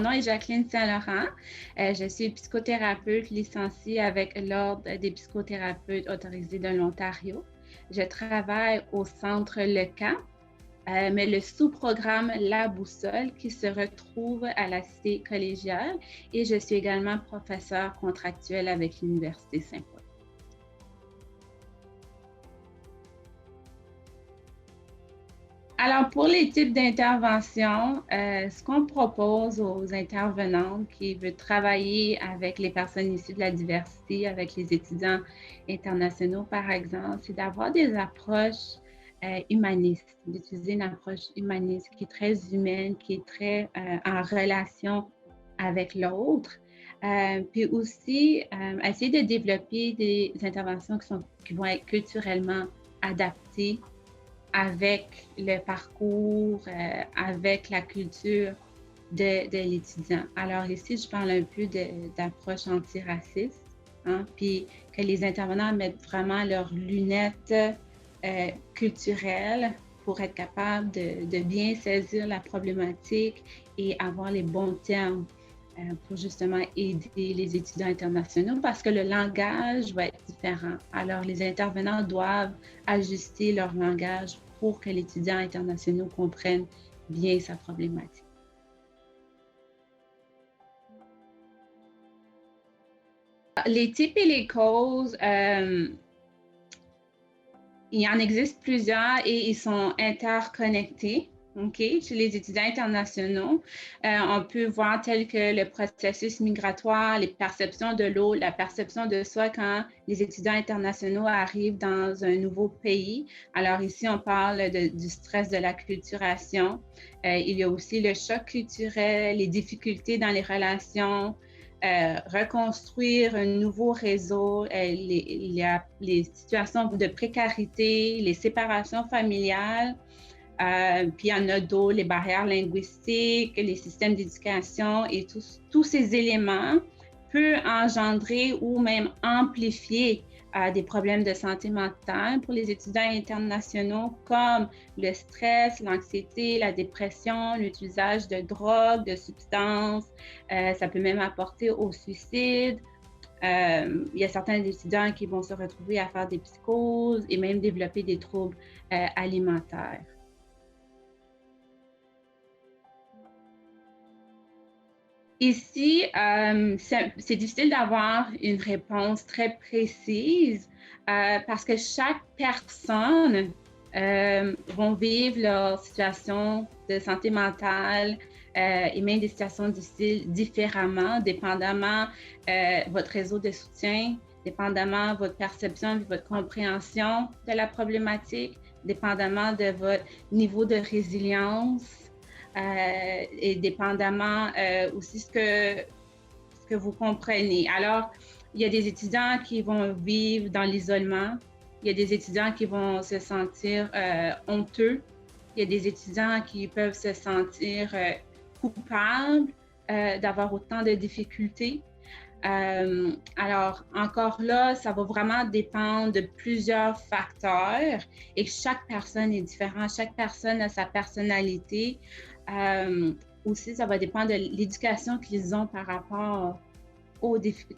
nom est Jacqueline Saint-Laurent. Je suis psychothérapeute licenciée avec l'Ordre des psychothérapeutes autorisés de l'Ontario. Je travaille au Centre Le Camp, mais le sous-programme La Boussole qui se retrouve à la Cité collégiale et je suis également professeure contractuelle avec l'Université Saint-Paul. Alors, pour les types d'interventions, ce qu'on propose aux intervenantes qui veulent travailler avec les personnes issues de la diversité, avec les étudiants internationaux, par exemple, c'est d'avoir des approches humanistes, d'utiliser une approche humaniste qui est très humaine, qui est très en relation avec l'autre. Puis aussi, essayer de développer des interventions qui vont être culturellement adaptées avec le parcours, avec la culture de l'étudiant. Alors ici, je parle un peu d'approche antiraciste, hein, puis que les intervenants mettent vraiment leurs lunettes culturelles pour être capables de bien saisir la problématique et avoir les bons termes pour justement aider les étudiants internationaux parce que le langage va être différent. Alors, les intervenants doivent ajuster leur langage pour que l'étudiant international comprenne bien sa problématique. Les types et les causes, il en existe plusieurs et ils sont interconnectés. Okay. Chez les étudiants internationaux, on peut voir tel que le processus migratoire, les perceptions de l'autre, la perception de soi quand les étudiants internationaux arrivent dans un nouveau pays. Alors ici, on parle du stress de l'acculturation. Il y a aussi le choc culturel, les difficultés dans les relations, reconstruire un nouveau réseau, il y a les situations de précarité, les séparations familiales. Puis il y en a d'autres, les barrières linguistiques, les systèmes d'éducation et tous ces éléments peuvent engendrer ou même amplifier des problèmes de santé mentale pour les étudiants internationaux comme le stress, l'anxiété, la dépression, l'utilisation de drogues, de substances. Ça peut même apporter au suicide. Il y a certains étudiants qui vont se retrouver à faire des psychoses et même développer des troubles alimentaires. Ici, c'est difficile d'avoir une réponse très précise parce que chaque personne va vivre leur situation de santé mentale et même des situations difficiles différemment, dépendamment votre réseau de soutien, dépendamment votre perception et votre compréhension de la problématique, dépendamment de votre niveau de résilience. Et dépendamment aussi ce que vous comprenez. Alors, il y a des étudiants qui vont vivre dans l'isolement, il y a des étudiants qui vont se sentir honteux, il y a des étudiants qui peuvent se sentir coupables d'avoir autant de difficultés. Alors, encore là, ça va vraiment dépendre de plusieurs facteurs et chaque personne est différente, chaque personne a sa personnalité. Aussi, ça va dépendre de l'éducation qu'ils ont par rapport aux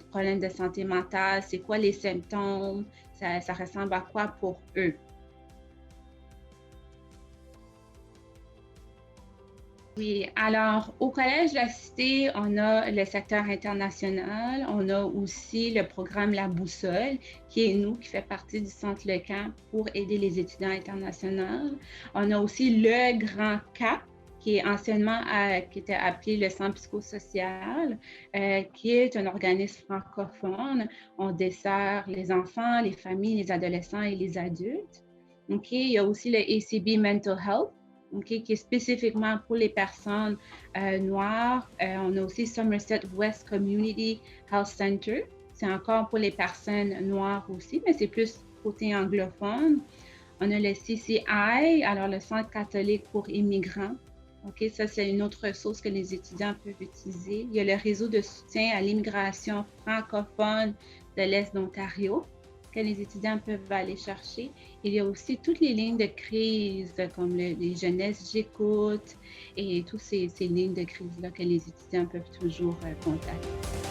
problèmes de santé mentale, c'est quoi les symptômes, ça ressemble à quoi pour eux. Oui, alors au Collège de la Cité, on a le secteur international, on a aussi le programme La Boussole, qui est nous, qui fait partie du Centre Le Camp pour aider les étudiants internationaux. On a aussi le Grand Cap, qui est anciennement qui était appelé le Centre psychosocial, qui est un organisme francophone. On dessert les enfants, les familles, les adolescents et les adultes. Okay. Il y a aussi le ACB Mental Health, okay, qui est spécifiquement pour les personnes noires. On a aussi Somerset West Community Health Center. C'est encore pour les personnes noires aussi, mais c'est plus côté anglophone. On a le CCI, alors le Centre catholique pour immigrants. Okay, ça, c'est une autre ressource que les étudiants peuvent utiliser. Il y a le réseau de soutien à l'immigration francophone de l'Est d'Ontario. que les étudiants peuvent aller chercher. Il y a aussi toutes les lignes de crise, comme les jeunesses J'écoute et toutes ces lignes de crise-là que les étudiants peuvent toujours contacter.